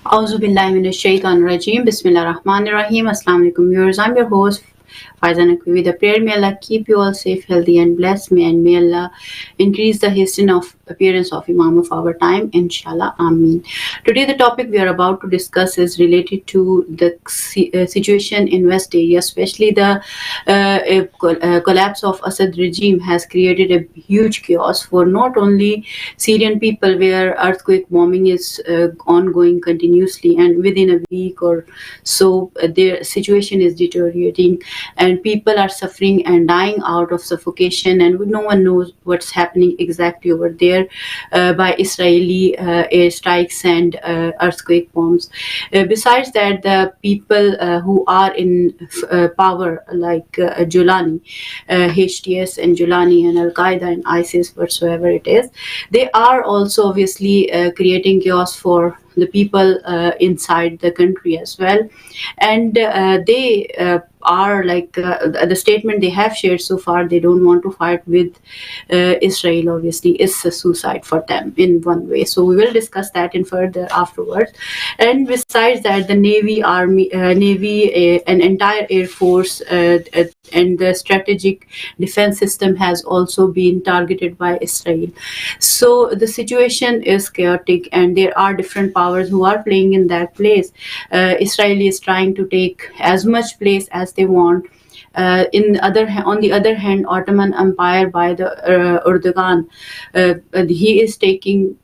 Auzubillahiminash-shaytanir-rajim. Bismillahir-rahmanir-rahim. Assalamu alaikum viewers. I'm your host Faizan Akwi with a prayer. May Allah keep you all safe, healthy and blessed. May Allah increase the hasten of appearance of Imam of our time. Inshallah. Ameen. Today the topic we are about to discuss is related to the situation in West area, especially the collapse of Assad regime has created a huge chaos for not only Syrian people, where earthquake bombing is ongoing continuously, and within a week or so, their situation is deteriorating, and people are suffering and dying out of suffocation, and no one knows what's happening exactly over there by Israeli airstrikes and earthquake bombs. Besides that, the people who are in power, like Julani, HTS and Julani and Al Qaeda and ISIS, whatsoever it is, they are also obviously creating chaos for the people inside the country as well. And they are like the statement they have shared so far, they don't want to fight with Israel. Obviously it's a suicide for them in one way, so we will discuss that in further afterwards. And besides that, the navy an entire air force and the strategic defense system has also been targeted by Israel. So the situation is chaotic, and there are different powers who are playing in that place. Israel is trying to take as much place as they want. On the other hand, Ottoman Empire by the Erdogan, he is taking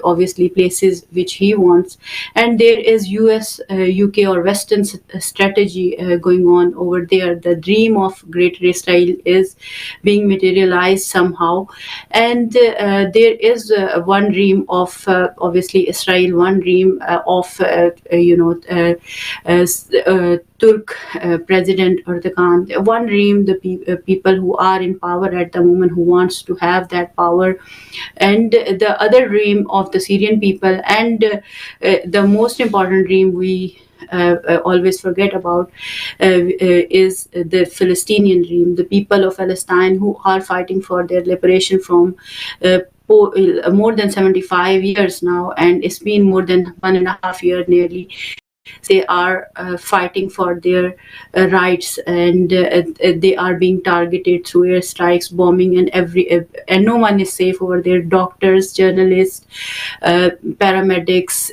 obviously places which he wants, and there is US, UK or Western strategy going on over there. The dream of Greater Israel is being materialized somehow, and there is one dream of obviously Israel, one dream of Turk President Erdogan, one dream, the people who are in power at the moment who wants to have that power, and the other dream of the Syrian people, and the most important dream we always forget about is the Palestinian dream, the people of Palestine who are fighting for their liberation from more than 75 years now, and it's been more than 1.5 years nearly. They are fighting for their rights, and they are being targeted through airstrikes, bombing, and no one is safe over there. Doctors, journalists, paramedics,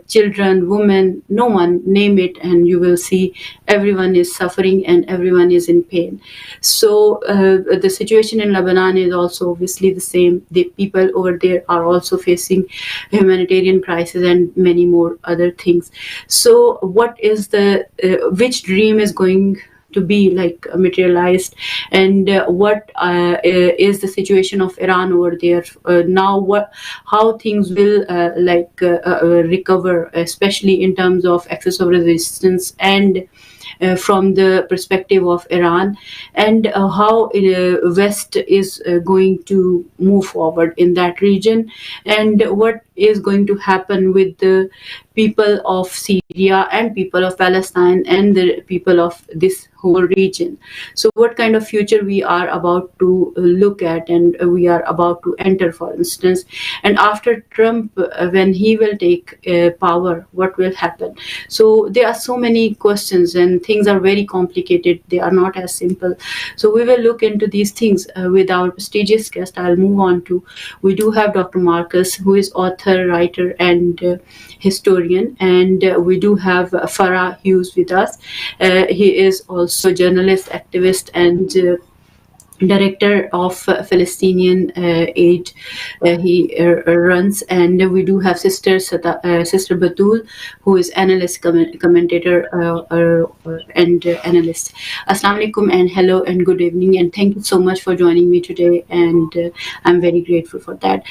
children, women, no one, name it, and you will see everyone is suffering and everyone is in pain. So the situation in Lebanon is also obviously the same. The people over there are also facing humanitarian crisis and many more other things. So what is the which dream is going to be like materialized, and what is the situation of Iran over there now, how things will recover, especially in terms of access of resistance, and from the perspective of Iran, and how West is going to move forward in that region, and what is going to happen with the people of Syria and people of Palestine and the people of this whole region. So what kind of future we are about to look at, and we are about to enter, for instance, and after Trump, when he will take power, what will happen? So there are so many questions, and things are very complicated. They are not as simple. So we will look into these things with our prestigious guest. I'll move on to, we do have Dr. Marcus, who is author, writer, and historian, and we do have Farah Hughes with us. He is also journalist, activist, and director of Palestinian Aid. He runs, and we do have Sister Batul, who is analyst, commentator, and analyst. Assalamu alaikum, and hello and good evening, and thank you so much for joining me today, and I'm very grateful for that.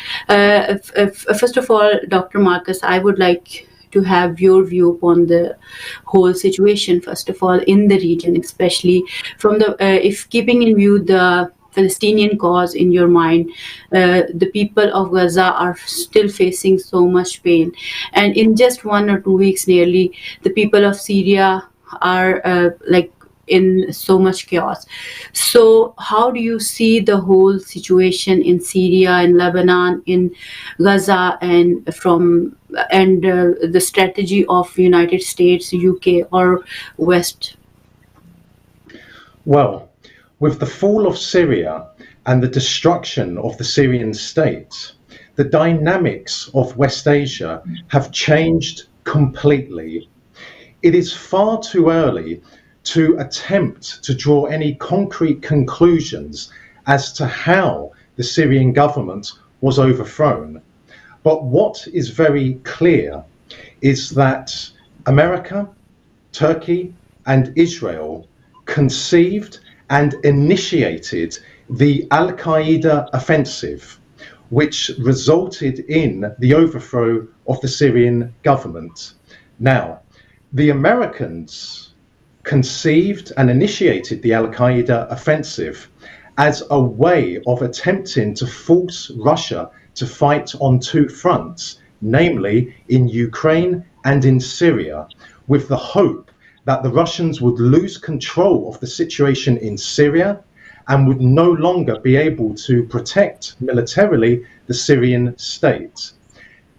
First of all, Dr. Marcus, I would like to have your view upon the whole situation, first of all, in the region, especially from the, if keeping in view the Palestinian cause in your mind, the people of Gaza are still facing so much pain. And in just 1 or 2 weeks nearly, the people of Syria are in so much chaos. So, how do you see the whole situation in Syria, in Lebanon, in Gaza, and the strategy of United States, UK, or West? Well, with the fall of Syria and the destruction of the Syrian state, the dynamics of West Asia have changed completely. It is far too early to attempt to draw any concrete conclusions as to how the Syrian government was overthrown. But what is very clear is that America, Turkey, and Israel conceived and initiated the Al Qaeda offensive, which resulted in the overthrow of the Syrian government. Now, the Americans conceived and initiated the Al Qaeda offensive as a way of attempting to force Russia to fight on two fronts, namely in Ukraine and in Syria, with the hope that the Russians would lose control of the situation in Syria and would no longer be able to protect militarily the Syrian state.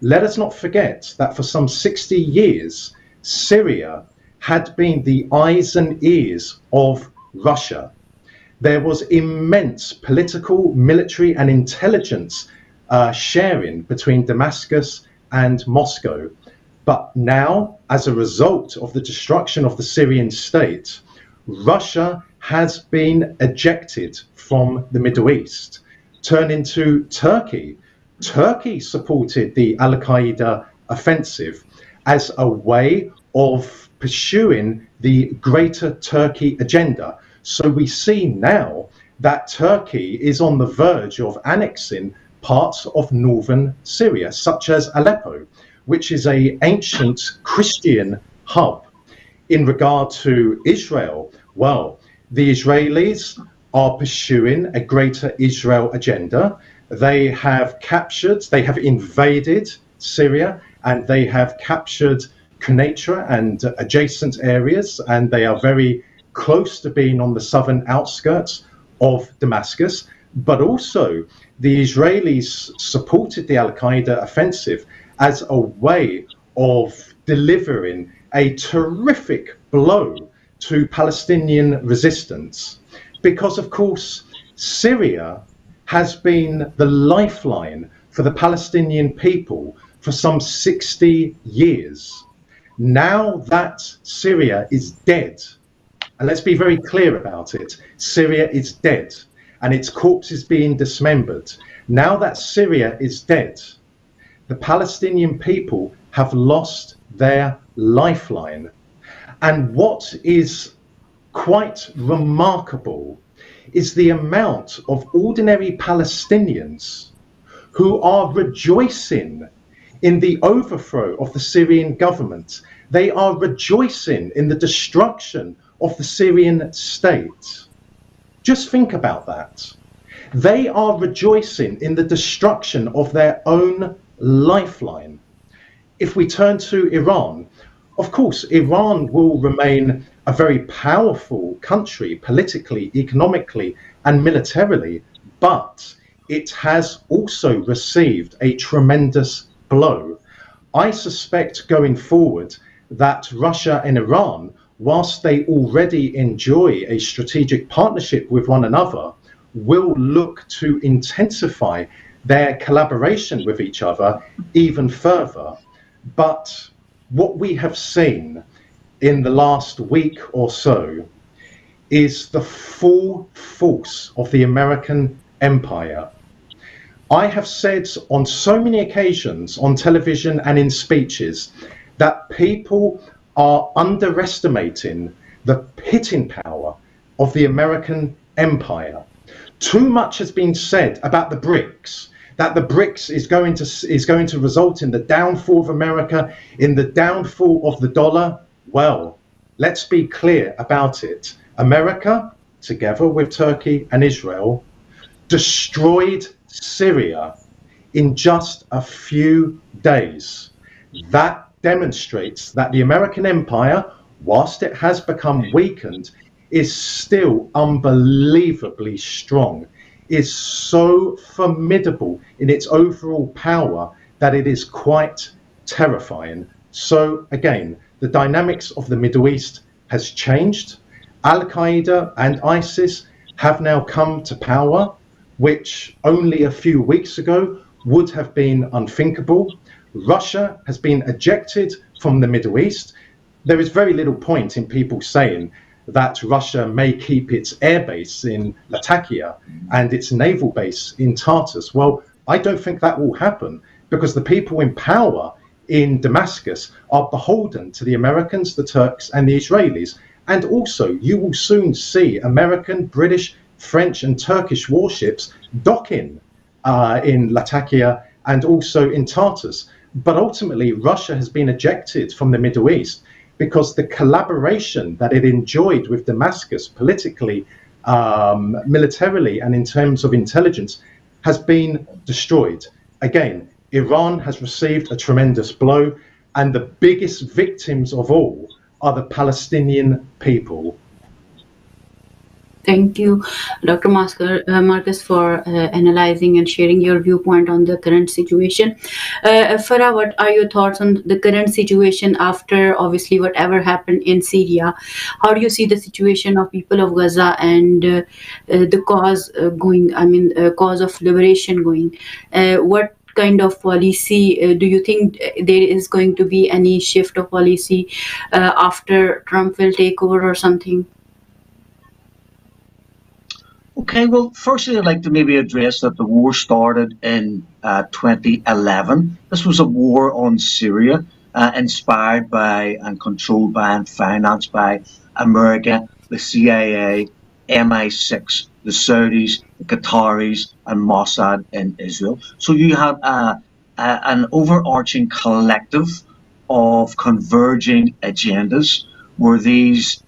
Let us not forget that for some 60 years, Syria had been the eyes and ears of Russia. There was immense political, military, and intelligence sharing between Damascus and Moscow. But now, as a result of the destruction of the Syrian state, Russia has been ejected from the Middle East, turning to Turkey. Turkey supported the Al Qaeda offensive as a way of pursuing the Greater Turkey agenda. So we see now that Turkey is on the verge of annexing parts of northern Syria, such as Aleppo, which is an ancient Christian hub. In regard to Israel, well, the Israelis are pursuing a Greater Israel agenda. They have invaded Syria, and they have captured Quneitra and adjacent areas, and they are very close to being on the southern outskirts of Damascus. But also, the Israelis supported the Al Qaeda offensive as a way of delivering a terrific blow to Palestinian resistance. Because, of course, Syria has been the lifeline for the Palestinian people for some 60 years. Now that Syria is dead, and let's be very clear about it, Syria is dead, and its corpse is being dismembered. Now that Syria is dead, the Palestinian people have lost their lifeline. And what is quite remarkable is the amount of ordinary Palestinians who are rejoicing in the overthrow of the Syrian government. They are rejoicing in the destruction of the Syrian state. Just think about that. They are rejoicing in the destruction of their own lifeline. If we turn to Iran, of course, Iran will remain a very powerful country politically, economically, and militarily, but it has also received a tremendous blow. I suspect going forward that Russia and Iran, whilst they already enjoy a strategic partnership with one another, will look to intensify their collaboration with each other even further. But what we have seen in the last week or so is the full force of the American empire. I have said on so many occasions on television and in speeches that people are underestimating the hitting power of the American empire. Too much has been said about the BRICS, that the BRICS is going to result in the downfall of America, in the downfall of the dollar. Well, let's be clear about it. America, together with Turkey and Israel, destroyed Syria in just a few days. That demonstrates that the American empire, whilst it has become weakened, is still unbelievably strong, is so formidable in its overall power that it is quite terrifying. So again, the dynamics of the Middle East has changed. Al-Qaeda and ISIS have now come to power, which only a few weeks ago would have been unthinkable. Russia has been ejected from the Middle East. There is very little point in people saying that Russia may keep its airbase in Latakia and its naval base in Tartus. Well, I don't think that will happen because the people in power in Damascus are beholden to the Americans, the Turks, and the Israelis. And also, you will soon see American, British, French, and Turkish warships docking in Latakia and also in Tartus. But ultimately, Russia has been ejected from the Middle East because the collaboration that it enjoyed with Damascus politically, militarily, and in terms of intelligence has been destroyed. Again, Iran has received a tremendous blow, and the biggest victims of all are the Palestinian people. Thank you, Dr. Marcus, for analyzing and sharing your viewpoint on the current situation. Farah, what are your thoughts on the current situation after, obviously, whatever happened in Syria? How do you see the situation of people of Gaza and the cause cause of liberation going? What kind of policy do you think there is going to be any shift of policy after Trump will take over or something? Okay, well, firstly, I'd like to maybe address that the war started in 2011. This was a war on Syria, inspired by and controlled by and financed by America, the CIA, MI6, the Saudis, the Qataris, and Mossad in Israel. So you had an overarching collective of converging agendas where these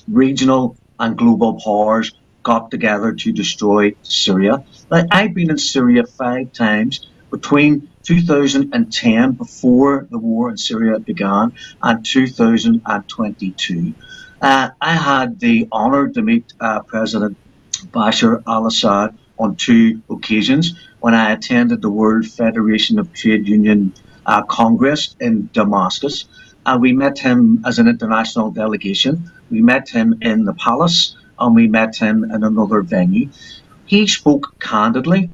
regional and global powers got together to destroy Syria. Now, I've been in Syria 5 times between 2010, before the war in Syria began, and 2022. I had the honour to meet President Bashar al-Assad on 2 occasions when I attended the World Federation of Trade Union Congress in Damascus. We met him as an international delegation. We met him in the palace, and we met him in another venue. He spoke candidly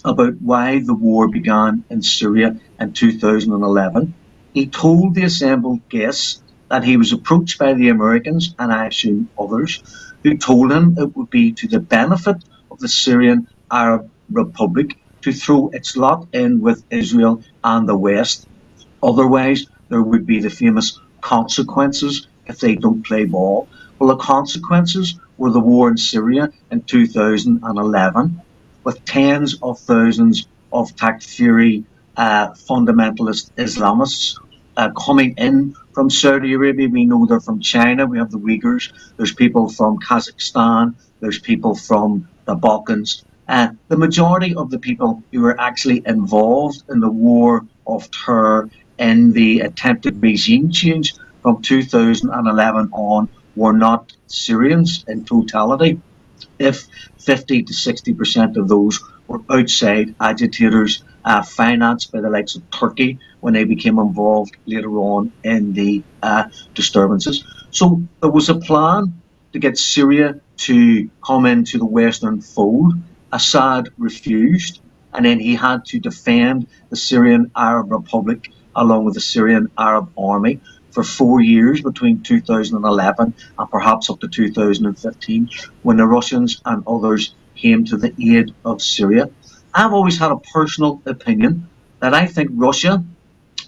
about why the war began in Syria in 2011. He told the assembled guests that he was approached by the Americans, and I assume others, who told him it would be to the benefit of the Syrian Arab Republic to throw its lot in with Israel and the West. Otherwise, there would be the famous consequences if they don't play ball. Well, the consequences were the war in Syria in 2011, with tens of thousands of Takfiri fundamentalist Islamists coming in from Saudi Arabia. We know they're from China. We have the Uyghurs. There's people from Kazakhstan. There's people from the Balkans. The majority of the people who were actually involved in the war of terror in the attempted regime change from 2011 on were not Syrians in totality. If 50 to 60% of those were outside agitators financed by the likes of Turkey when they became involved later on in the disturbances. So there was a plan to get Syria to come into the Western fold. Assad refused, and then he had to defend the Syrian Arab Republic along with the Syrian Arab Army for 4 years between 2011 and perhaps up to 2015, when the Russians and others came to the aid of Syria. I've always had a personal opinion that I think Russia,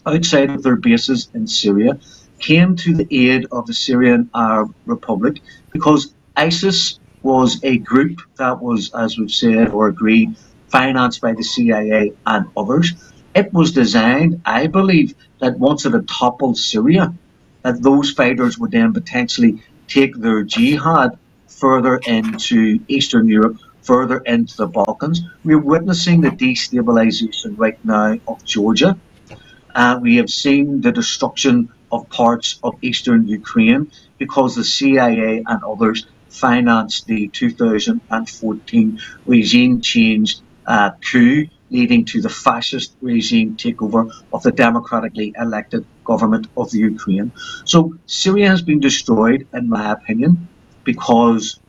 outside of their bases in Syria, came to the aid of the Syrian Arab Republic because ISIS was a group that was, as we've said or agreed, financed by the CIA and others. It was designed, I believe, that once it had toppled Syria, that those fighters would then potentially take their jihad further into Eastern Europe, further into the Balkans. We're witnessing the destabilization right now of Georgia. We have seen the destruction of parts of Eastern Ukraine because the CIA and others financed the 2014 regime change coup, leading to the fascist regime takeover of the democratically elected government of the Ukraine. So Syria has been destroyed, in my opinion, because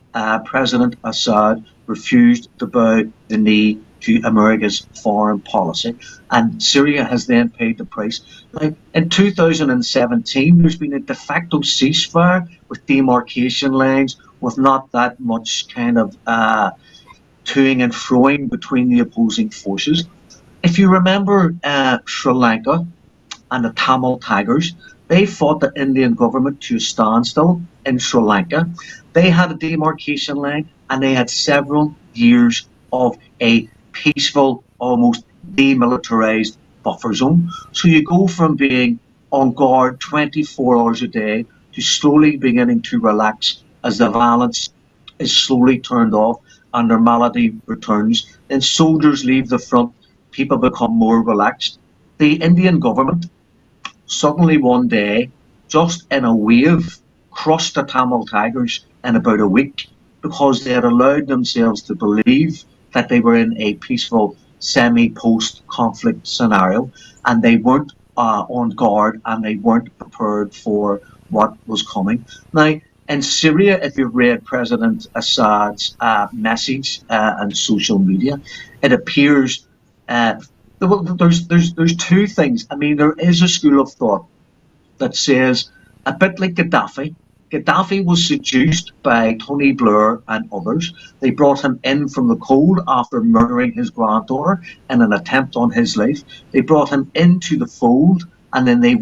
President Assad refused to bow the knee to America's foreign policy, and Syria has then paid the price. Now, in 2017, there's been a de facto ceasefire with demarcation lines, with not that much kind of toing and froing between the opposing forces. If you remember Sri Lanka and the Tamil Tigers, they fought the Indian government to a standstill in Sri Lanka. They had a demarcation line, and they had several years of a peaceful, almost demilitarized buffer zone. So you go from being on guard 24 hours a day to slowly beginning to relax as the violence is slowly turned off and normality returns. Then soldiers leave the front, people become more relaxed. The Indian government suddenly one day, just in a wave, crushed the Tamil Tigers in about a week, because they had allowed themselves to believe that they were in a peaceful semi-post-conflict scenario, and they weren't on guard, and they weren't prepared for what was coming. Now, in Syria, if you've read President Assad's message on social media, it appears there's two things. I mean, there is a school of thought that says, a bit like Gaddafi. Gaddafi was seduced by Tony Blair and others. They brought him in from the cold after murdering his granddaughter in an attempt on his life. They brought him into the fold, and then they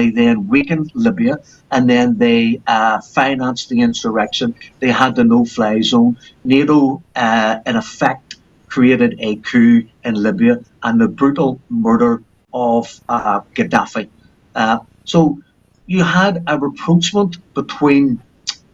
then weakened Libya, and then they financed the insurrection. They had the no-fly zone. NATO, in effect, created a coup in Libya and the brutal murder of Gaddafi. So you had a rapprochement between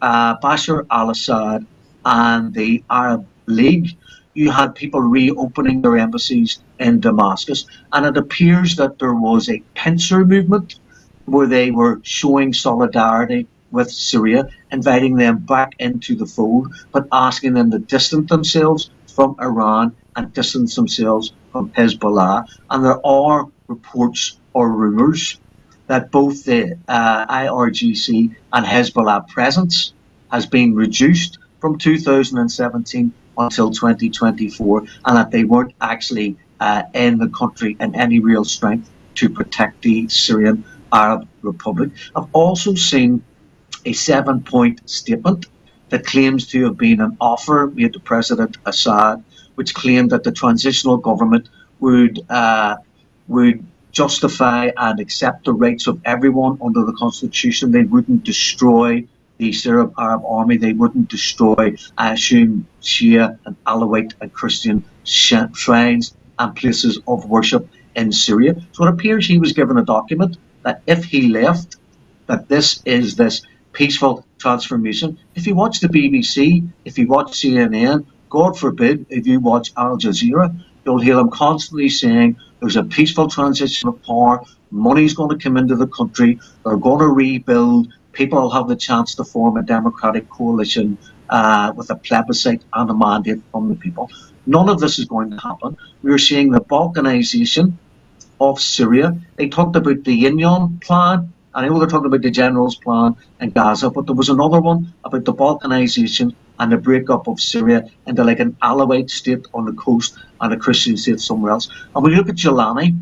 Bashar al-Assad and the Arab League. You had people reopening their embassies in Damascus, and it appears that there was a pincer movement where they were showing solidarity with Syria, inviting them back into the fold, but asking them to distance themselves from Iran and distance themselves from Hezbollah. And there are reports or rumours that both the IRGC and Hezbollah presence has been reduced from 2017 until 2024, and that they weren't actually in the country in any real strength to protect the Syrian Arab Republic. I've also seen a 7-point statement that claims to have been an offer made to President Assad, which claimed that the transitional government would justify and accept the rights of everyone under the constitution. They wouldn't destroy the Syrian Arab army. They wouldn't destroy, I assume, Shia and Alawite and Christian shrines and places of worship in Syria. So it appears he was given a document that if he left, that this is this peaceful transformation. If you watch the BBC, if you watch CNN, God forbid, if you watch Al Jazeera, you'll hear them constantly saying there's a peaceful transition of power, money's going to come into the country, they're going to rebuild, people will have the chance to form a democratic coalition with a plebiscite and a mandate from the people. None of this is going to happen. We're seeing the balkanization of Syria. They talked about the Union plan. I know they're talking about the General's plan in Gaza, but there was another one about the balkanization and the breakup of Syria into like an Alawite state on the coast and a Christian state somewhere else. And when you look at Jelani,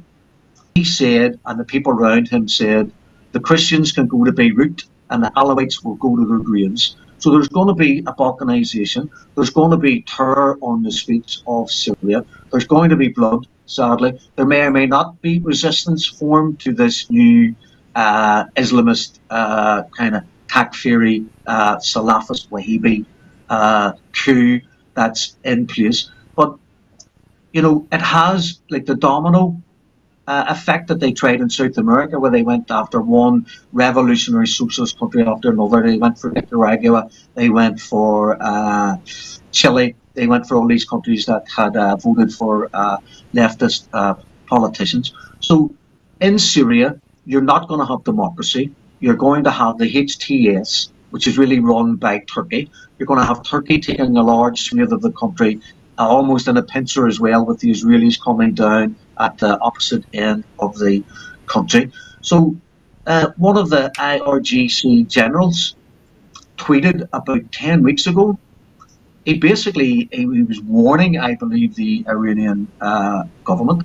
he said, and the people around him said, the Christians can go to Beirut and the Alawites will go to their graves. So there's going to be a balkanization. There's going to be terror on the streets of Syria. There's going to be blood, sadly. There may or may not be resistance formed to this new Islamist kind of Takfiri Salafist Wahhabi coup that's in place. But, you know, it has like the domino effect that they tried in South America, where they went after one revolutionary socialist country after another. They went for Nicaragua, they went for Chile, they went for all these countries that had voted for leftist politicians. So in Syria, you're not going to have democracy. You're going to have the HTS, which is really run by Turkey. You're going to have Turkey taking a large swathe of the country, almost in a pincer as well, with the Israelis coming down at the opposite end of the country. So one of the IRGC generals tweeted about 10 weeks ago. He was warning, I believe, the Iranian government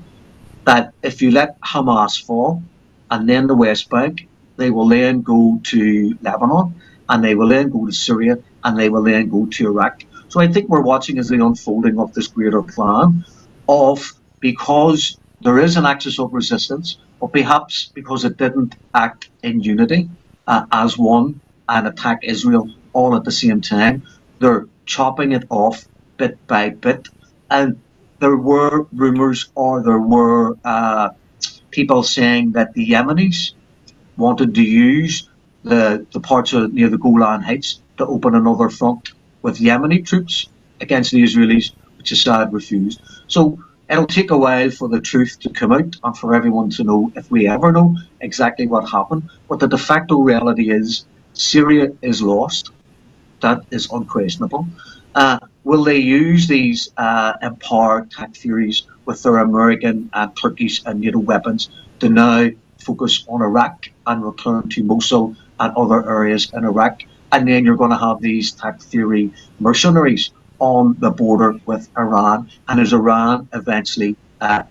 that if you let Hamas fall and then the West Bank, they will then go to Lebanon, and they will then go to Syria, and they will then go to Iraq. So I think we're watching as the unfolding of this greater plan of, because there is an axis of resistance, but perhaps because it didn't act in unity as one and attack Israel all at the same time, they're chopping it off bit by bit. And there were rumours, or there were people saying that the Yemenis wanted to use the parts of near the Golan Heights to open another front with Yemeni troops against the Israelis, which Assad refused. So it'll take a while for the truth to come out and for everyone to know, if we ever know, exactly what happened. But the de facto reality is Syria is lost. That is unquestionable. Will they use these empowered attack theories with their American and Turkish and NATO weapons to now focus on Iraq and return to Mosul and other areas in Iraq? And then you're going to have these attack theory mercenaries on the border with Iran. And is Iran eventually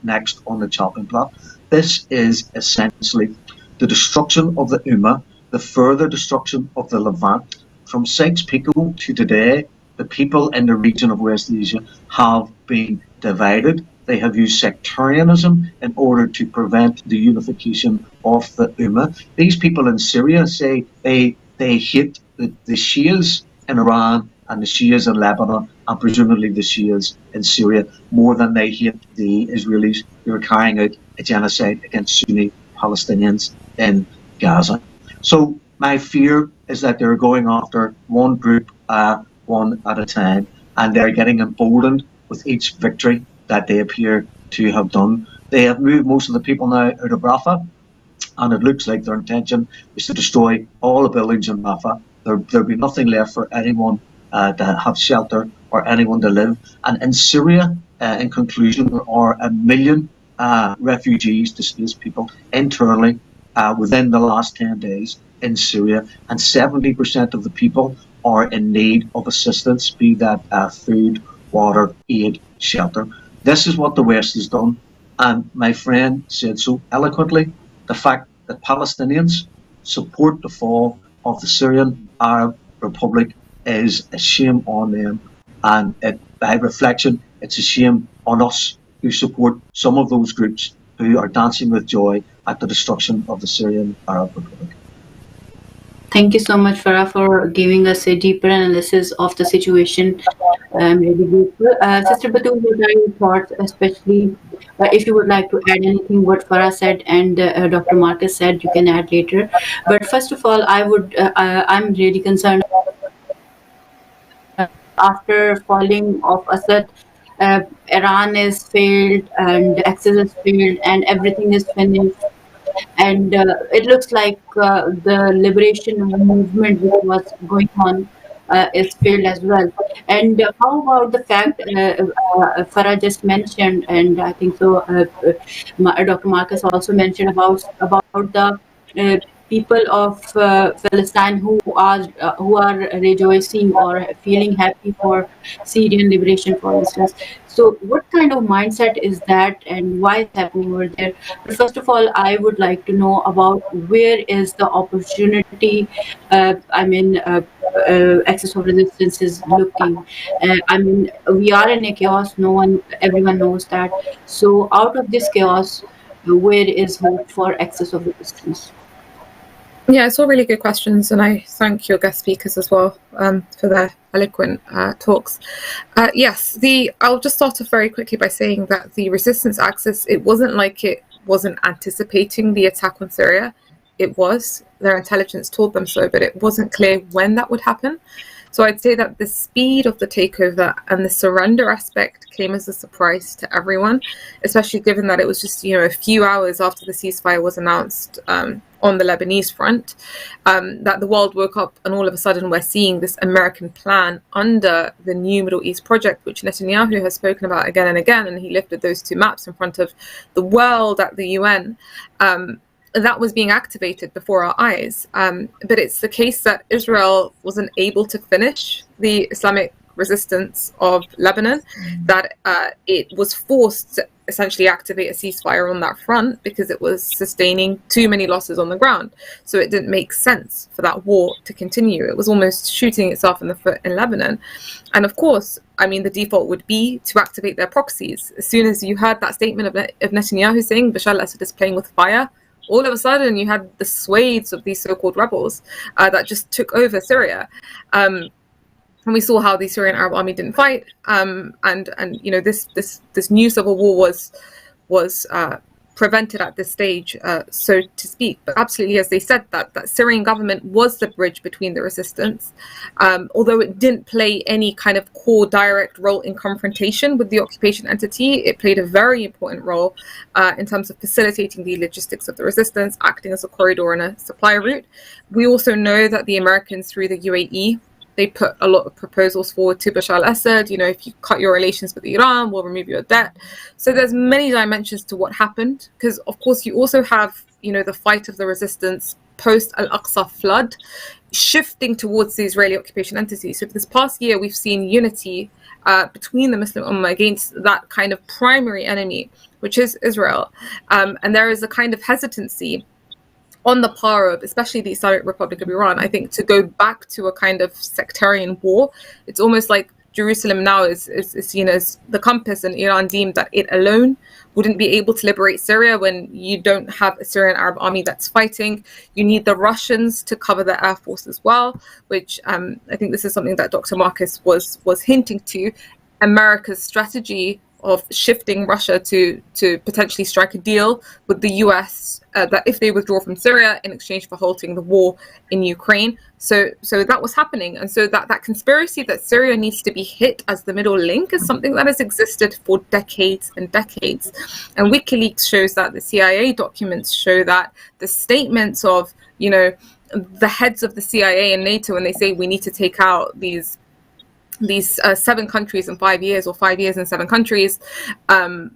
next on the chopping block? This is essentially the destruction of the Ummah, the further destruction of the Levant. From Sykes-Picot to today, the people in the region of West Asia have been divided. They have used sectarianism in order to prevent the unification of the Ummah. These people in Syria say they hate the Shias in Iran and the Shias in Lebanon, and presumably the Shias in Syria, more than they hate the Israelis who are carrying out a genocide against Sunni Palestinians in Gaza. So my fear is that they're going after one group, one at a time, and they're getting emboldened with each victory that they appear to have done. They have moved most of the people now out of Rafah, and it looks like their intention is to destroy all the buildings in Rafah. There'll be nothing left for anyone to have shelter or anyone to live. And in Syria, in conclusion, there are 1 million refugees, displaced people, internally within the last 10 days in Syria, and 70% of the people are in need of assistance, be that food, water, aid, shelter. This is what the West has done. And my friend said so eloquently, the fact that Palestinians support the fall of the Syrian Arab Republic is a shame on them. And by reflection, it's a shame on us who support some of those groups who are dancing with joy at the destruction of the Syrian Arab Republic. Thank you so much, Farah, for giving us a deeper analysis of the situation. I'm really grateful. Sister Batul, what are your thoughts, especially if you would like to add anything what Farah said and Dr. Marcus said, you can add later. But first of all, I'm really concerned after falling of Assad. Iran is failed and Axis is failed and everything is finished. And it looks like the liberation movement which was going on is failed as well. And how about the fact Farah just mentioned, and I think so Dr. Marcus also mentioned about the people of Palestine who are rejoicing or feeling happy for Syrian liberation, for instance. So what kind of mindset is that, and why is happening over there? But first of all, I would like to know about where is the opportunity, access of resistance is looking. We are in a chaos, everyone knows that. So out of this chaos, where is hope for access of resistance? Yeah, it's all really good questions, and I thank your guest speakers as well for their eloquent talks. Yes, I'll just start off very quickly by saying that the resistance axis, it wasn't like it wasn't anticipating the attack on Syria. It was. Their intelligence told them so, but it wasn't clear when that would happen. So I'd say that the speed of the takeover and the surrender aspect came as a surprise to everyone, especially given that it was just, a few hours after the ceasefire was announced on the Lebanese front, that the world woke up and all of a sudden we're seeing this American plan under the new Middle East project, which Netanyahu has spoken about again and again, and he lifted those two maps in front of the world at the UN. That was being activated before our eyes. But it's the case that Israel wasn't able to finish the Islamic resistance of Lebanon, that it was forced to essentially activate a ceasefire on that front because it was sustaining too many losses on the ground. So it didn't make sense for that war to continue. It was almost shooting itself in the foot in Lebanon. And of course, the default would be to activate their proxies. As soon as you heard that statement of Netanyahu saying Bashar al-Assad is playing with fire, all of a sudden you had the swathes of these so-called rebels that just took over Syria. And we saw how the Syrian Arab army didn't fight. And this new civil war was prevented at this stage, so to speak. But absolutely, as they said, that Syrian government was the bridge between the resistance, although it didn't play any kind of core direct role in confrontation with the occupation entity. It played a very important role in terms of facilitating the logistics of the resistance, acting as a corridor and a supply route. We also know that the Americans, through the UAE, they put a lot of proposals forward to Bashar al-Assad. If you cut your relations with Iran, we'll remove your debt. So there's many dimensions to what happened, because of course you also have, the fight of the resistance post Al-Aqsa flood shifting towards the Israeli occupation entity. So for this past year, we've seen unity between the Muslim Ummah against that kind of primary enemy, which is Israel. And there is a kind of hesitancy on the part of, especially the Islamic Republic of Iran, I think, to go back to a kind of sectarian war. It's almost like Jerusalem now is seen as the compass, and Iran deemed that it alone wouldn't be able to liberate Syria when you don't have a Syrian Arab army that's fighting. You need the Russians to cover the air force as well, which I think this is something that Dr. Marcus was hinting to. America's strategy of shifting Russia to potentially strike a deal with the US that if they withdraw from Syria in exchange for halting the war in Ukraine. So that was happening. And so that conspiracy that Syria needs to be hit as the middle link is something that has existed for decades and decades. And WikiLeaks shows that, the CIA documents show that, the statements of, the heads of the CIA and NATO, when they say we need to take out these 7 countries in 5 years, or 5 years in 7 countries, and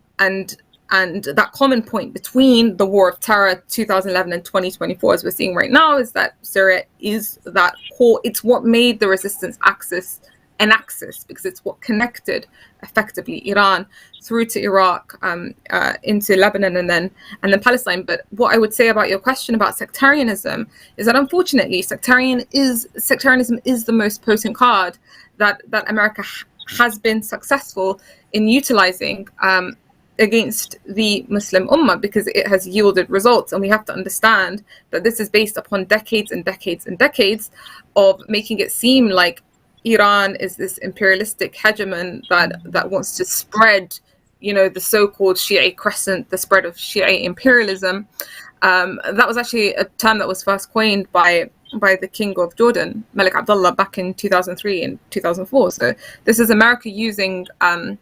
that common point between the war of terror 2011 and 2024, as we're seeing right now, is that Syria is that core. It's what made the resistance axis an axis, because it's what connected effectively Iran through to Iraq, into Lebanon, and then Palestine. But what I would say about your question about sectarianism is that, unfortunately, sectarianism is the most potent card that America has been successful in utilizing against the Muslim Ummah, because it has yielded results. And we have to understand that this is based upon decades and decades and decades of making it seem like Iran is this imperialistic hegemon that wants to spread, the so-called Shiite crescent, the spread of Shiite imperialism. That was actually a term that was first coined by the King of Jordan, Malik Abdullah, back in 2003 and 2004. So this is America using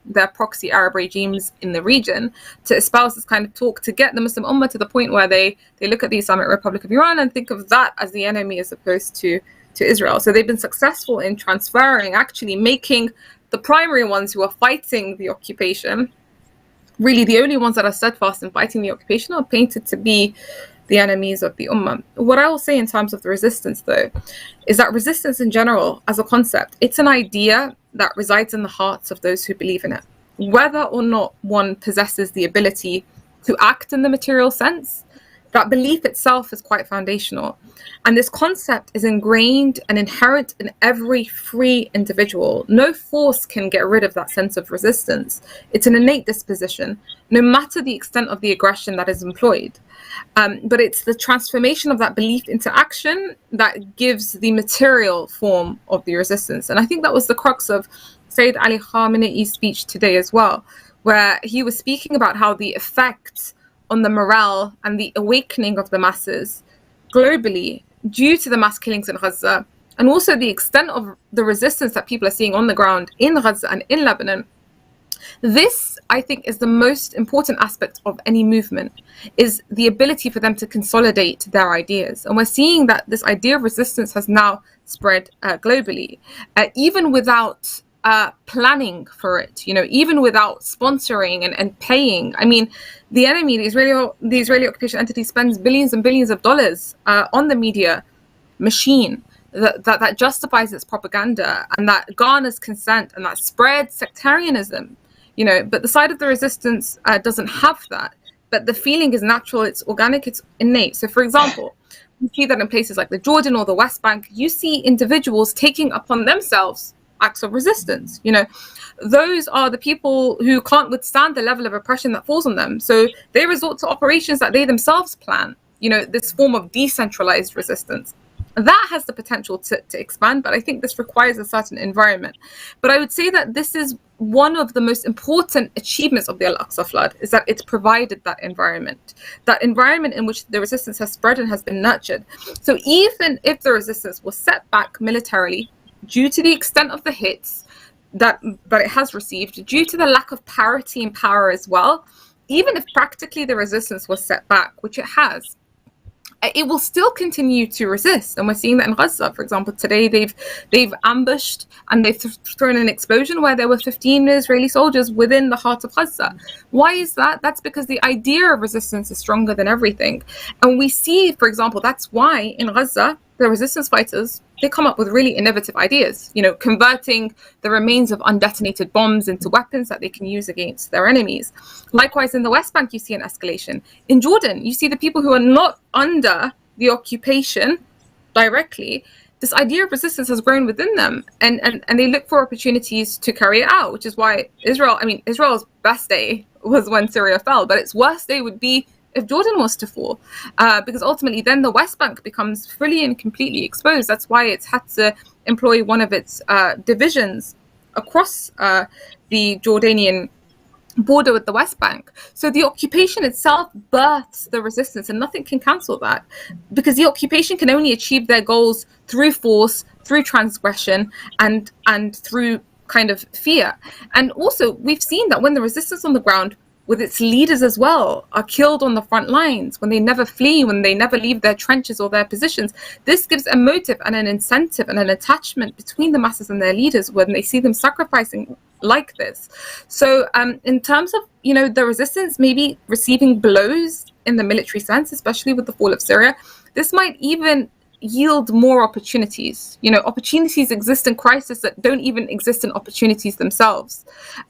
their proxy Arab regimes in the region to espouse this kind of talk, to get the Muslim Ummah to the point where they look at the Islamic Republic of Iran and think of that as the enemy as opposed to Israel. So they've been successful in transferring, actually making the primary ones who are fighting the occupation, really the only ones that are steadfast in fighting the occupation, are painted to be the enemies of the Ummah. What I will say in terms of the resistance, though, is that resistance in general, as a concept, it's an idea that resides in the hearts of those who believe in it. Whether or not one possesses the ability to act in the material sense, that belief itself is quite foundational. And this concept is ingrained and inherent in every free individual. No force can get rid of that sense of resistance. It's an innate disposition, no matter the extent of the aggression that is employed. But it's the transformation of that belief into action that gives the material form of the resistance. And I think that was the crux of Sayyid Ali Khamenei's speech today as well, where he was speaking about how the effect on the morale and the awakening of the masses globally, due to the mass killings in Gaza, and also the extent of the resistance that people are seeing on the ground in Gaza and in Lebanon, this, I think, is the most important aspect of any movement, is the ability for them to consolidate their ideas. And we're seeing that this idea of resistance has now spread globally, even without planning for it, even without sponsoring and paying. I mean, the enemy, the Israeli occupation entity, spends billions and billions of dollars on the media machine that justifies its propaganda and that garners consent and that spreads sectarianism. But the side of the resistance doesn't have that. But the feeling is natural, it's organic, it's innate. So, for example, you see that in places like the Jordan or the West Bank, you see individuals taking upon themselves acts of resistance. Those are the people who can't withstand the level of oppression that falls on them. So they resort to operations that they themselves plan, this form of decentralized resistance. That has the potential to expand, but I think this requires a certain environment. But I would say that this is one of the most important achievements of the Al-Aqsa flood, is that it's provided that environment in which the resistance has spread and has been nurtured. So even if the resistance was set back militarily due to the extent of the hits that it has received, due to the lack of parity in power as well, even if practically the resistance was set back, which it has, it will still continue to resist. And we're seeing that in Gaza, for example. Today they've ambushed and they've thrown an explosion where there were 15 Israeli soldiers within the heart of Gaza. Why is that? That's because the idea of resistance is stronger than everything. And we see, for example, that's why in Gaza, the resistance fighters, they come up with really innovative ideas, converting the remains of undetonated bombs into weapons that they can use against their enemies. Likewise, in the West Bank, you see an escalation. In Jordan, you see the people who are not under the occupation directly. This idea of resistance has grown within them, and they look for opportunities to carry it out, which is why Israel's best day was when Syria fell, but its worst day would be if Jordan was to fall, because ultimately then the West Bank becomes fully and completely exposed. That's why it's had to employ one of its divisions across the Jordanian border with the West Bank. So the occupation itself births the resistance, and nothing can cancel that, because the occupation can only achieve their goals through force, through transgression, and through kind of fear. And also we've seen that when the resistance on the ground, with its leaders as well, are killed on the front lines, when they never flee, when they never leave their trenches or their positions, this gives a motive and an incentive and an attachment between the masses and their leaders when they see them sacrificing like this. So in terms of, the resistance maybe receiving blows in the military sense, especially with the fall of Syria, this might even yield more opportunities. Opportunities exist in crisis that don't even exist in opportunities themselves.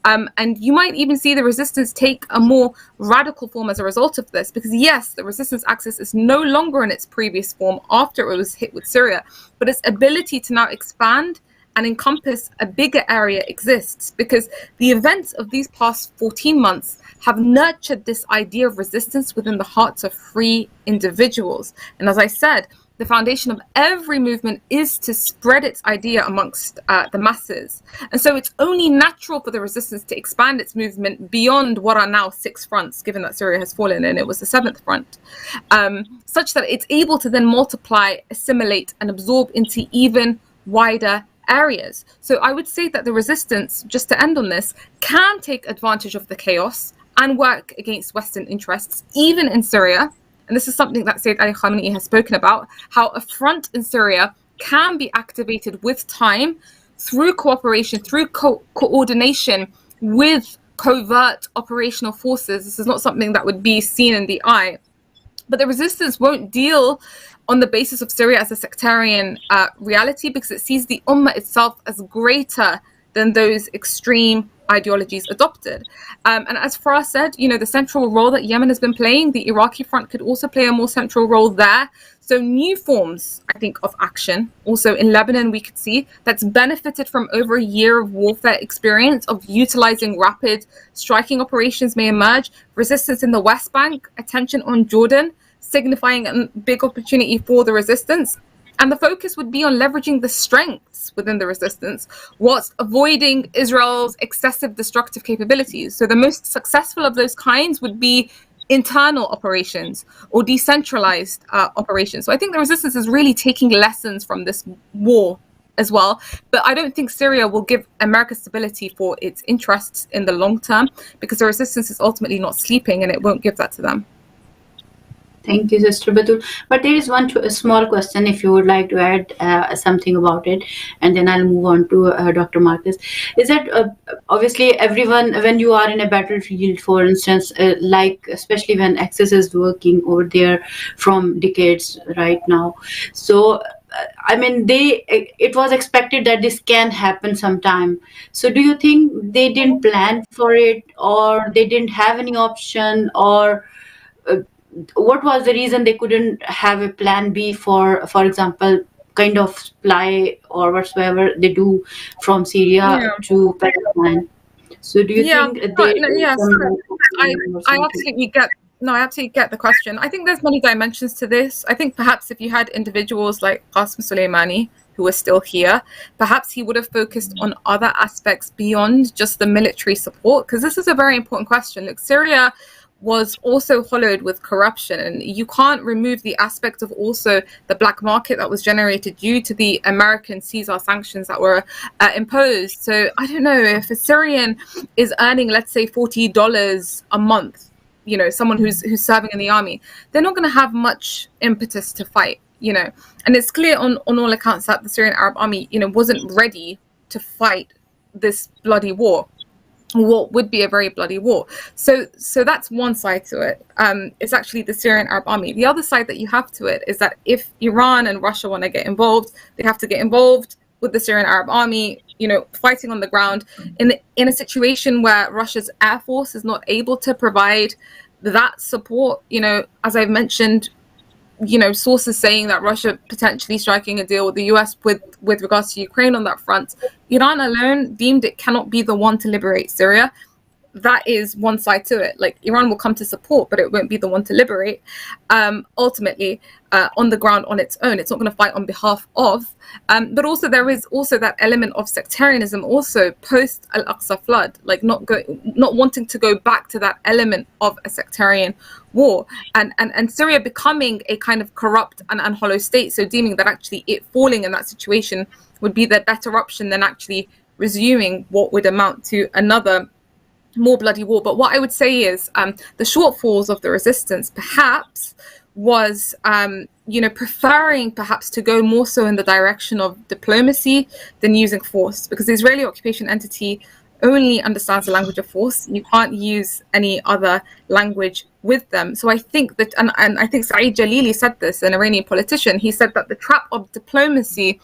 And you might even see the resistance take a more radical form as a result of this, because yes, the resistance axis is no longer in its previous form after it was hit with Syria, but its ability to now expand and encompass a bigger area exists, because the events of these past 14 months have nurtured this idea of resistance within the hearts of free individuals. And as I said, the foundation of every movement is to spread its idea amongst the masses. And so it's only natural for the resistance to expand its movement beyond what are now 6 fronts, given that Syria has fallen and it was the 7th front, such that it's able to then multiply, assimilate, and absorb into even wider areas. So I would say that the resistance, just to end on this, can take advantage of the chaos and work against Western interests, even in Syria. And this is something that Sayyid Ali Khamenei has spoken about, how a front in Syria can be activated with time through cooperation, through coordination with covert operational forces. This is not something that would be seen in the eye. But the resistance won't deal on the basis of Syria as a sectarian reality, because it sees the Ummah itself as greater than those extreme ideologies adopted. And as Farah said, the central role that Yemen has been playing, the Iraqi front could also play a more central role there. So new forms, I think, of action. Also in Lebanon, we could see that's benefited from over a year of warfare experience of utilizing rapid striking operations may emerge. Resistance in the West Bank, attention on Jordan, signifying a big opportunity for the resistance. And the focus would be on leveraging the strengths within the resistance, whilst avoiding Israel's excessive destructive capabilities. So the most successful of those kinds would be internal operations or decentralized operations. So I think the resistance is really taking lessons from this war as well. But I don't think Syria will give America stability for its interests in the long term, because the resistance is ultimately not sleeping and it won't give that to them. Thank you, Sister Batul. But there is a small question, if you would like to add something about it, and then I'll move on to Dr. Marcus. Is that obviously everyone, when you are in a battlefield, for instance, like especially when Axis is working over there from decades right now, so I mean, it was expected that this can happen sometime. So, do you think they didn't plan for it, or they didn't have any option, or uh, what was the reason they couldn't have a plan B for example, kind of supply or whatsoever they do from Syria Yeah. to Palestine? So, do you think they Yes, I absolutely get. No, I absolutely get the question. I think there's many dimensions to this. I think perhaps if you had individuals like Qasem Soleimani, who are still here, perhaps he would have focused on other aspects beyond just the military support, because this is a very important question. Look, Syria was also hollowed with corruption, and you can't remove the aspect of also the black market that was generated due to the American Caesar sanctions that were imposed. So I don't know, if a Syrian is earning, let's say, $40 a month, you know, someone who's serving in the army, they're not going to have much impetus to fight, you know. And it's clear on all accounts that the Syrian Arab army, you know, wasn't ready to fight this bloody war, what would be a very bloody war. So that's one side to it. It's actually the Syrian Arab army. The other side that you have to it is that if Iran and Russia want to get involved, they have to get involved with the Syrian Arab army, you know, fighting on the ground in a situation where Russia's air force is not able to provide that support. You know, as I've mentioned, you know, sources saying that Russia potentially striking a deal with the US with regards to Ukraine on that front. Iran alone deemed it cannot be the one to liberate Syria. That is one side to it. Like, Iran will come to support, but it won't be the one to liberate. Ultimately, on the ground on its own, it's not going to fight on behalf of. But also there is also that element of sectarianism also post Al-Aqsa flood, like not wanting to go back to that element of a sectarian war, and Syria becoming a kind of corrupt and unhollow state, so deeming that actually it falling in that situation would be the better option than actually resuming what would amount to another more bloody war. But what I would say is the shortfalls of the resistance perhaps was you know, preferring perhaps to go more so in the direction of diplomacy than using force, because the Israeli occupation entity only understands the language of force. You can't use any other language with them. So I think that, and I think Saeed Jalili said this, an Iranian politician, he said that the trap of diplomacy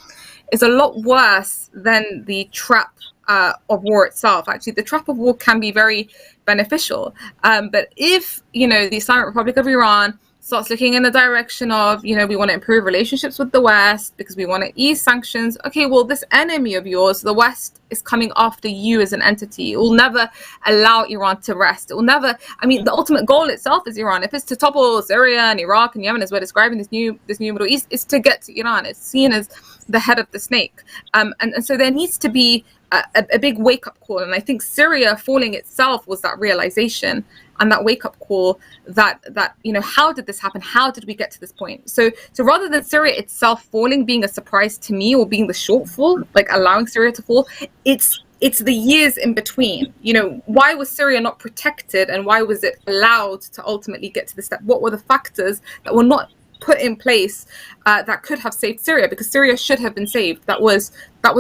is a lot worse than the trap of war itself. Actually, the trap of war can be very beneficial. But if, you know, the Islamic Republic of Iran starts looking in the direction of, you know, we want to improve relationships with the West because we want to ease sanctions. Okay, well, this enemy of yours, the West, is coming after you as an entity. It will never allow Iran to rest. It will never, I mean, the ultimate goal itself is Iran. If it's to topple Syria and Iraq and Yemen, as we're describing this new Middle East, it's to get to Iran. It's seen as the head of the snake. And so there needs to be a big wake-up call. And I think Syria falling itself was that realization and that wake-up call that you know, how did this happen? How did we get to this point? So rather than Syria itself falling being a surprise to me, or being the shortfall, like allowing Syria to fall, it's the years in between. You know, why was Syria not protected, and why was it allowed to ultimately get to this step? What were the factors that were not put in place that could have saved Syria? Because Syria should have been saved. That was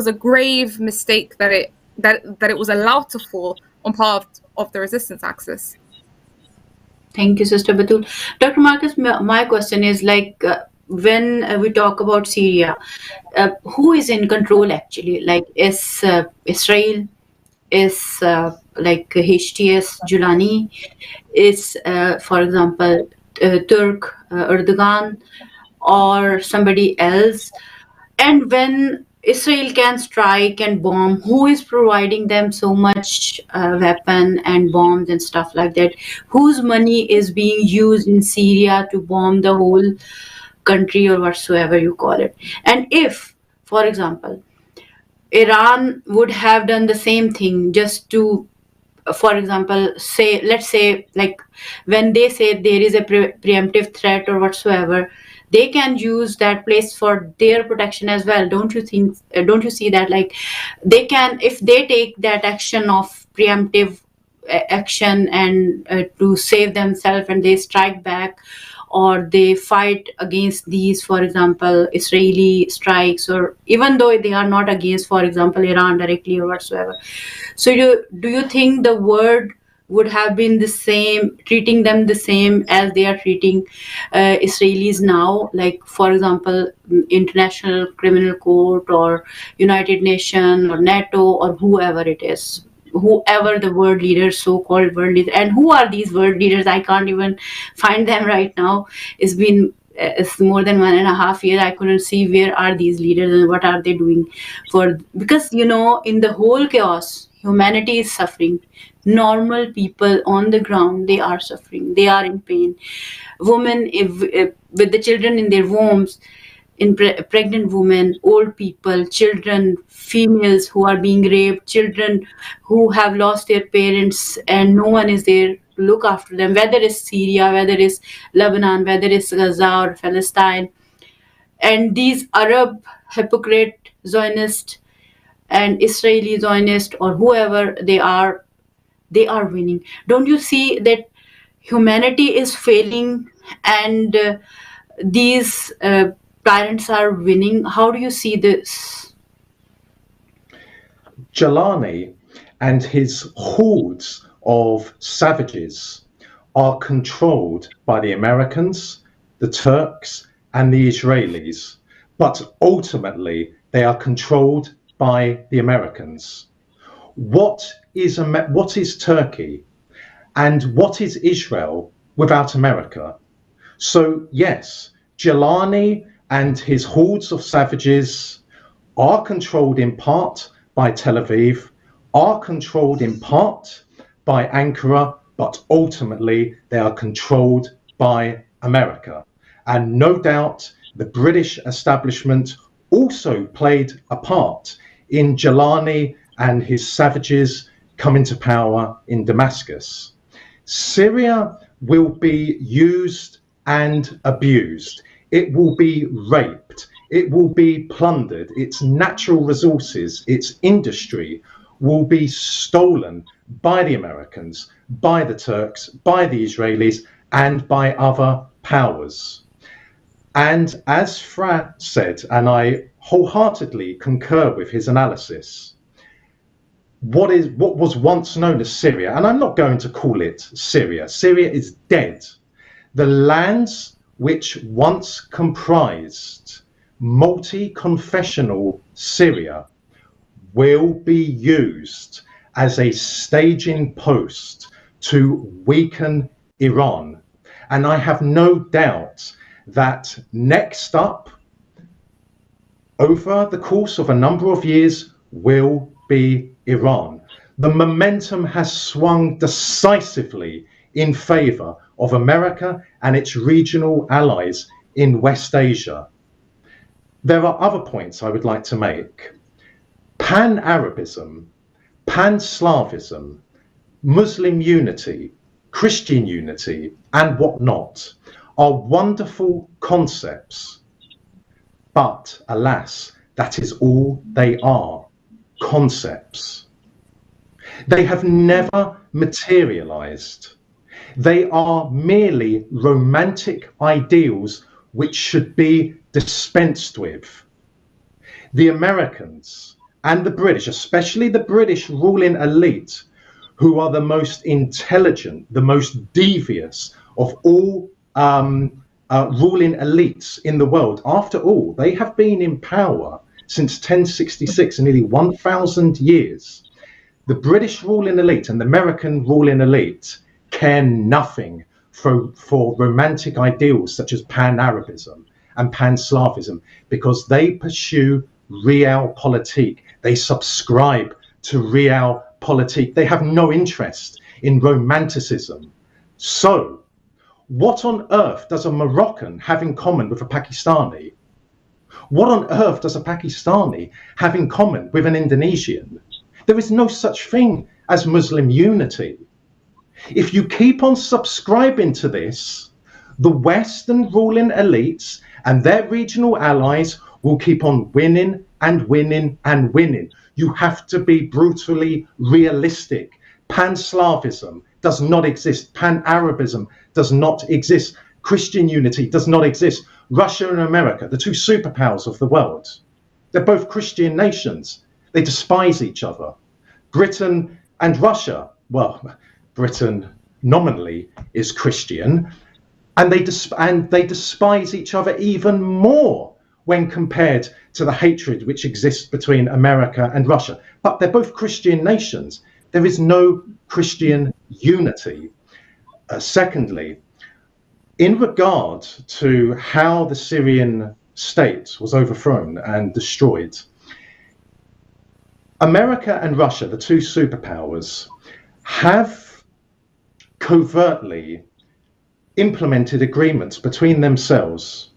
a grave mistake that it was allowed to fall on part of the resistance axis. Thank you, Sister Batul. Dr. Marcus, my question is, like, when we talk about Syria, who is in control actually? Like, is Israel, is like HTS Julani, is for example Turk Erdogan, or somebody else? And when Israel can strike and bomb, who is providing them so much weapon and bombs and stuff like that? Whose money is being used in Syria to bomb the whole country, or whatsoever you call it? And if, for example, Iran would have done the same thing just to for example, say, let's say, like when they say there is a preemptive threat or whatsoever, they can use that place for their protection as well. Don't you think? Don't you see that? Like they can, if they take that action of preemptive action and to save themselves, and they strike back, or they fight against these, for example, Israeli strikes, or even though they are not against, for example, Iran directly or whatsoever. So do you think the world would have been the same, treating them the same as they are treating Israelis now? Like, for example, International Criminal Court or United Nations or NATO or whoever it is, whoever the world leaders, so-called world leaders, and who are these world leaders? I can't even find them right now. It's more than 1.5 years. I couldn't see where are these leaders and what are they doing for, because in the whole chaos, humanity is suffering. Normal people on the ground, they are suffering, they are in pain. Women, if with the children in their wombs, pregnant women, old people, children, females who are being raped, children who have lost their parents and no one is there to look after them, whether it's Syria, whether it's Lebanon, whether it's Gaza or Palestine. And these Arab hypocrite Zionist and Israeli Zionist or whoever they are winning. Don't you see that humanity is failing, and these tyrants are winning? How do you see this? Jelani and his hordes of savages are controlled by the Americans, the Turks, and the Israelis, but ultimately they are controlled by the Americans. What is Turkey and what is Israel without America? So yes, Jelani and his hordes of savages are controlled in part by Tel Aviv, are controlled in part by Ankara, but ultimately they are controlled by America. And no doubt the British establishment also played a part in Jelani and his savages coming to power in Damascus. Syria will be used and abused. It will be raped. It will be plundered. Its natural resources, its industry will be stolen by the Americans, by the Turks, by the Israelis, and by other powers. And as Fra said, and I wholeheartedly concur with his analysis, what was once known as Syria, and I'm not going to call it Syria. Syria is dead. The lands which once comprised multi-confessional Syria will be used as a staging post to weaken Iran. And I have no doubt that next up, over the course of a number of years, will be Iran. The momentum has swung decisively in favor of America and its regional allies in West Asia. There are other points I would like to make. Pan-Arabism, Pan-Slavism, Muslim unity, Christian unity, and whatnot are wonderful concepts. But alas, that is all they are, concepts. They have never materialized. They are merely romantic ideals which should be dispensed with. The Americans and the British, especially the British ruling elite, who are the most intelligent, the most devious of all ruling elites in the world. After all, they have been in power since 1066, nearly 1,000 years. The British ruling elite and the American ruling elite care nothing for romantic ideals such as Pan-Arabism and Pan-Slavism, because they pursue realpolitik. They subscribe to realpolitik. They have no interest in romanticism. So, what on earth does a Moroccan have in common with a Pakistani? What on earth does a Pakistani have in common with an Indonesian? There is no such thing as Muslim unity. If you keep on subscribing to this, the Western ruling elites and their regional allies will keep on winning and winning and winning. You have to be brutally realistic. Pan-Slavism does not exist. Pan-Arabism does not exist. Christian unity does not exist. Russia and America, the two superpowers of the world, they're both Christian nations. They despise each other. Britain and Russia, well, Britain nominally is Christian, and they despise each other even more when compared to the hatred which exists between America and Russia. But they're both Christian nations. There is no Christian unity. Secondly, in regard to how the Syrian state was overthrown and destroyed, America and Russia, the two superpowers, have covertly implemented agreements between themselves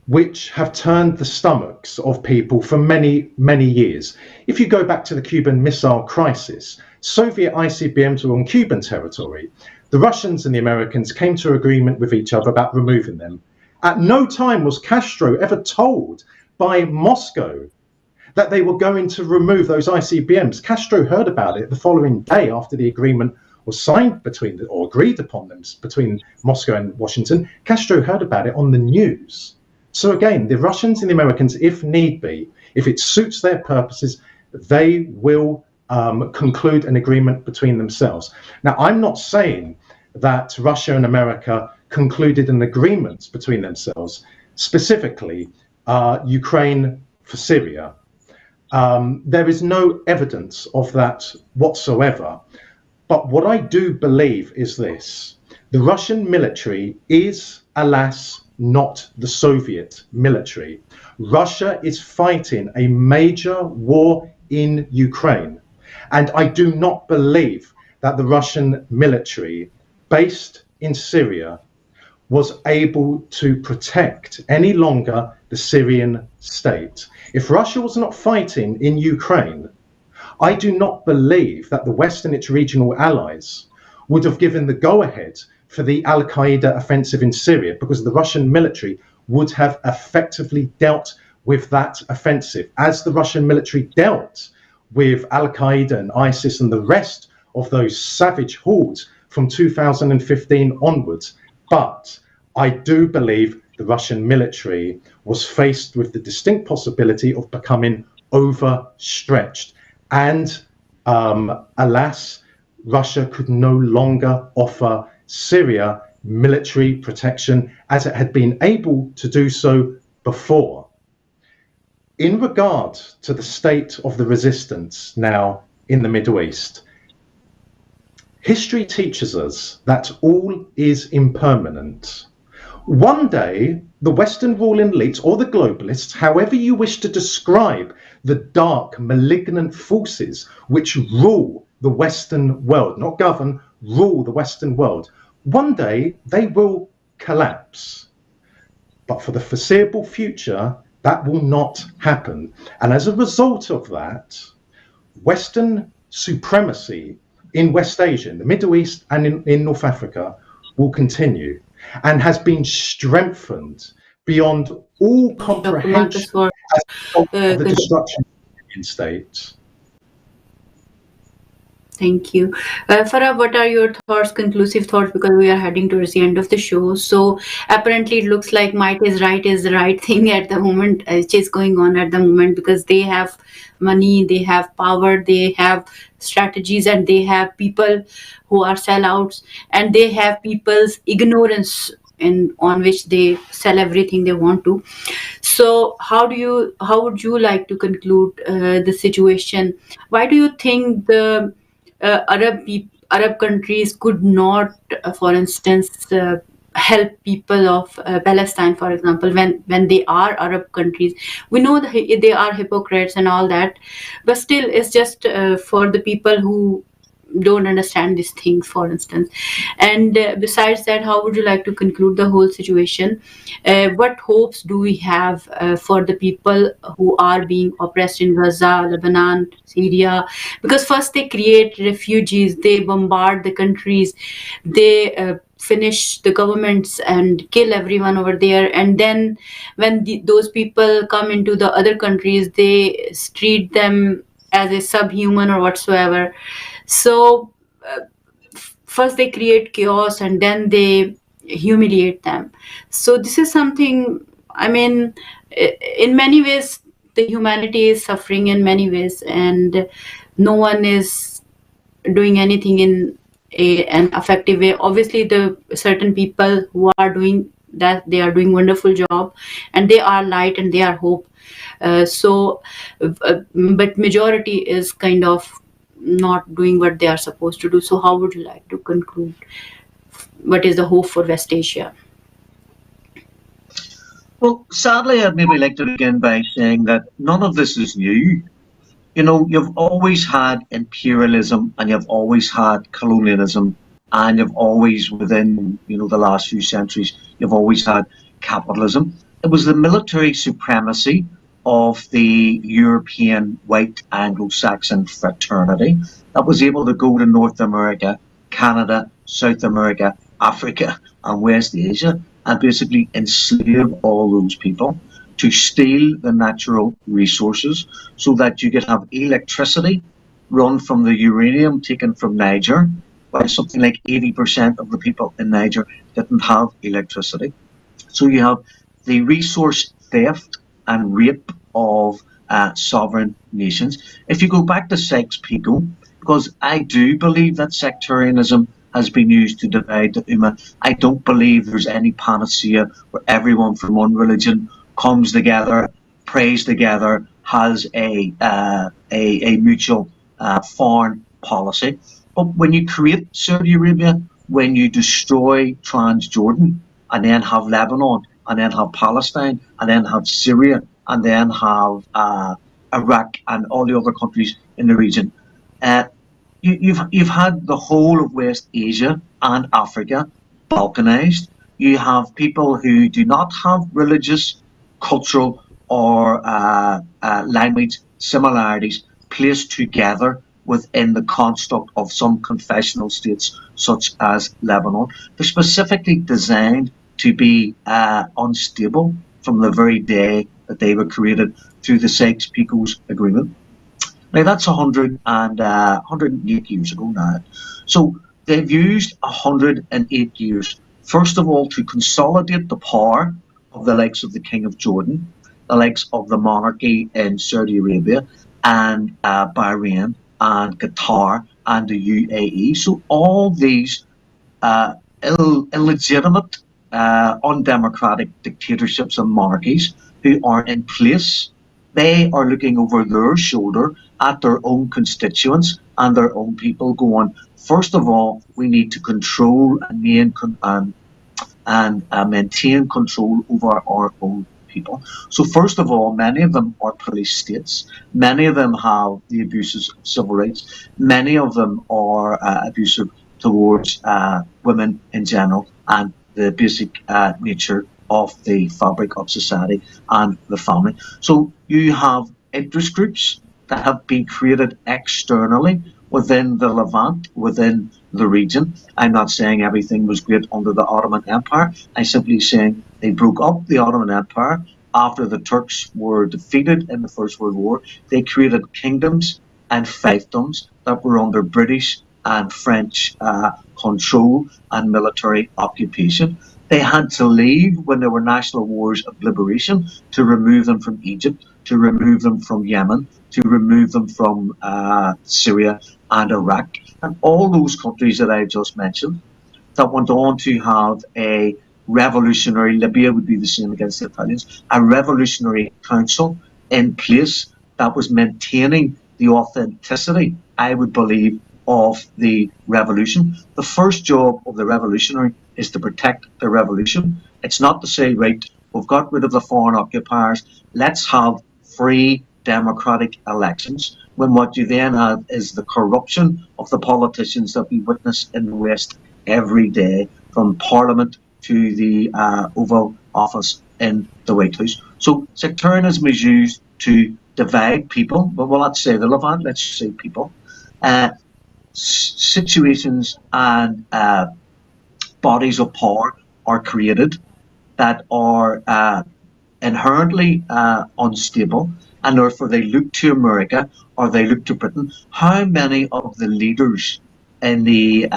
which have turned the stomachs of people for many, many years. If you go back to the Cuban Missile Crisis, Soviet ICBMs were on Cuban territory. The Russians and the Americans came to agreement with each other about removing them. At no time was Castro ever told by Moscow that they were going to remove those ICBMs. Castro heard about it the following day after the agreement was signed or agreed upon them between Moscow and Washington. Castro heard about it on the news. So again, the Russians and the Americans, if need be, if it suits their purposes, they will conclude an agreement between themselves. Now, I'm not saying that Russia and America concluded an agreement between themselves, specifically Ukraine for Syria. There is no evidence of that whatsoever. But what I do believe is this: the Russian military is, alas, not the Soviet military. Russia is fighting a major war in Ukraine. And I do not believe that the Russian military based in Syria was able to protect any longer the Syrian state. If Russia was not fighting in Ukraine, I do not believe that the West and its regional allies would have given the go-ahead for the Al-Qaeda offensive in Syria, because the Russian military would have effectively dealt with that offensive, as the Russian military dealt with Al-Qaeda and ISIS and the rest of those savage hordes from 2015 onwards. But I do believe the Russian military was faced with the distinct possibility of becoming overstretched. And alas, Russia could no longer offer Syria military protection as it had been able to do so before. In regard to the state of the resistance now in the Middle East, history teaches us that all is impermanent. One day, the Western ruling elites or the globalists, however you wish to describe the dark, malignant forces which rule the Western world, not govern, rule the Western world, one day they will collapse. But for the foreseeable future, that will not happen. And as a result of that, Western supremacy in West Asia, in the Middle East and in North Africa will continue, and has been strengthened beyond all comprehension as a result of the destruction of the United States. Thank you. Farah, what are your thoughts, conclusive thoughts, because we are heading towards the end of the show. So apparently it looks like might is the right thing at the moment, which is going on at the moment, because they have money, they have power, they have strategies, and they have people who are sellouts, and they have people's ignorance on which they sell everything they want to. So how would you like to conclude the situation? Why do you think the Arab countries could not, for instance, help people of Palestine, for example, when they are Arab countries? We know that they are hypocrites and all that, but still, it's just for the people who don't understand these things, for instance. And besides that, how would you like to conclude the whole situation? What hopes do we have for the people who are being oppressed in Gaza, Lebanon, Syria? Because first they create refugees, they bombard the countries, they finish the governments and kill everyone over there, and then when those people come into the other countries, they treat them as a subhuman or whatsoever. So first they create chaos and then they humiliate them. So this is something, I mean, in many ways the humanity is suffering in many ways, and no one is doing anything in an effective way. Obviously the certain people who are doing that, they are doing wonderful job, and they are light and they are hope. But majority is kind of not doing what they are supposed to do. So how would you like to conclude? What is the hope for West Asia? Well, sadly, I'd maybe like to begin by saying that none of this is new. You know, you've always had imperialism and you've always had colonialism, and you've always, within, you know, the last few centuries, you've always had capitalism. It was the military supremacy of the European white Anglo-Saxon fraternity that was able to go to North America, Canada, South America, Africa, and West Asia and basically enslave all those people, to steal the natural resources so that you could have electricity run from the uranium taken from Niger, while something like 80% of the people in Niger didn't have electricity. So you have the resource theft and rape of sovereign nations. If you go back to Sykes-Picot, because I do believe that sectarianism has been used to divide the Ummah, I don't believe there's any panacea where everyone from one religion comes together, prays together, has a mutual foreign policy. But when you create Saudi Arabia, when you destroy Transjordan, and then have Lebanon, and then have Palestine, and then have Syria, and then have Iraq and all the other countries in the region, you've had the whole of West Asia and Africa balkanized. You have people who do not have religious, cultural, or language similarities placed together within the construct of some confessional states such as Lebanon. They're specifically designed to be unstable from the very day that they were created through the Sykes-Picot Agreement. Now that's 108 years ago now. So they've used 108 years, first of all, to consolidate the power of the likes of the King of Jordan, the likes of the monarchy in Saudi Arabia and Bahrain and Qatar and the UAE. So all these illegitimate, undemocratic dictatorships and monarchies who are in place, they are looking over their shoulder at their own constituents and their own people, going, first of all, we need to control and maintain control over our own people. So first of all, many of them are police states. Many of them have the abuses of civil rights. Many of them are abusive towards women in general and the basic nature of the fabric of society and the family. So you have interest groups that have been created externally within the Levant, within the region. I'm not saying everything was great under the Ottoman Empire. I'm simply saying they broke up the Ottoman Empire after the Turks were defeated in the First World War. They created kingdoms and fiefdoms that were under British and French control and military occupation. They had to leave when there were national wars of liberation to remove them from Egypt, to remove them from Yemen, to remove them from Syria and Iraq, and all those countries that I just mentioned that went on to have a revolutionary, Libya would be the same against the Italians, a revolutionary council in place that was maintaining the authenticity, I would believe, of the revolution. The first job of the revolutionary is to protect the revolution. It's not to say, right, we've got rid of the foreign occupiers, let's have free, democratic elections, when what you then have is the corruption of the politicians that we witness in the West every day, from Parliament to the Oval Office in the White House. So sectarianism is used to divide people, but we'll not say the Levant, let's say people. Situations and bodies of power are created that are inherently unstable, and therefore they look to America or they look to Britain. How many of the leaders in the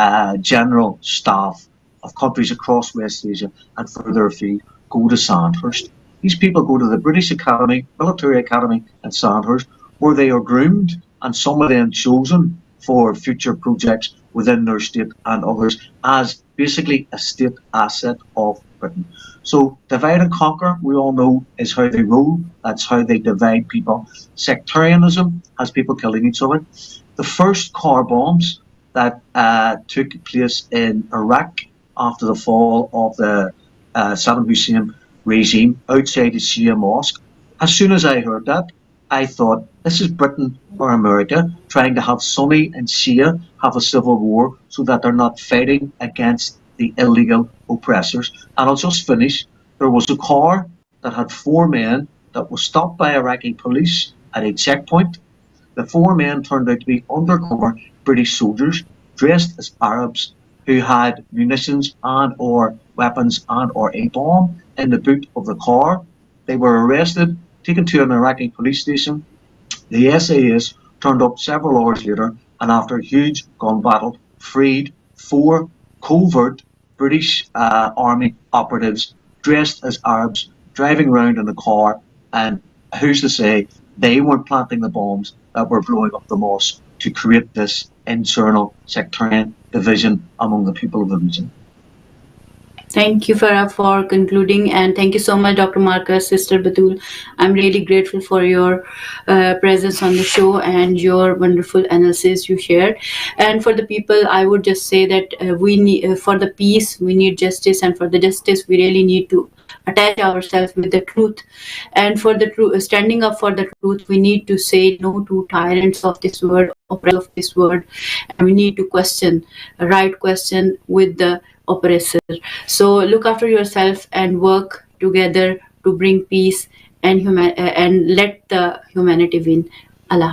general staff of countries across West Asia and further afield go to Sandhurst? These people go to the British Academy, Military Academy in Sandhurst, where they are groomed and some of them chosen for future projects within their state and others as basically a state asset of Britain. So divide and conquer, we all know, is how they roll. That's how they divide people. Sectarianism has people killing each other. The first car bombs that took place in Iraq after the fall of the Saddam Hussein regime outside the Shia mosque, as soon as I heard that, I thought, this is Britain or America trying to have Sunni and Shia have a civil war so that they're not fighting against the illegal oppressors. And I'll just finish. There was a car that had 4 men that was stopped by Iraqi police at a checkpoint. The 4 men turned out to be undercover British soldiers dressed as Arabs who had munitions and or weapons and or a bomb in the boot of the car. They were arrested, taken to an Iraqi police station. The SAS turned up several hours later and after a huge gun battle freed 4 covert British army operatives dressed as Arabs driving around in a car, and who's to say they weren't planting the bombs that were blowing up the mosque to create this internal sectarian division among the people of the region. Thank you, Farah, for concluding, and thank you so much, Dr. Marcus, Sister Batul. I'm really grateful for your presence on the show and your wonderful analysis you shared. And for the people, I would just say that we need, for the peace, we need justice, and for the justice, we really need to attach ourselves with the truth. And for the truth, standing up for the truth, we need to say no to tyrants of this world, oppressors of this world, and we need to question, a right question with the oppressor. So look after yourself and work together to bring peace and let the humanity win. Allah.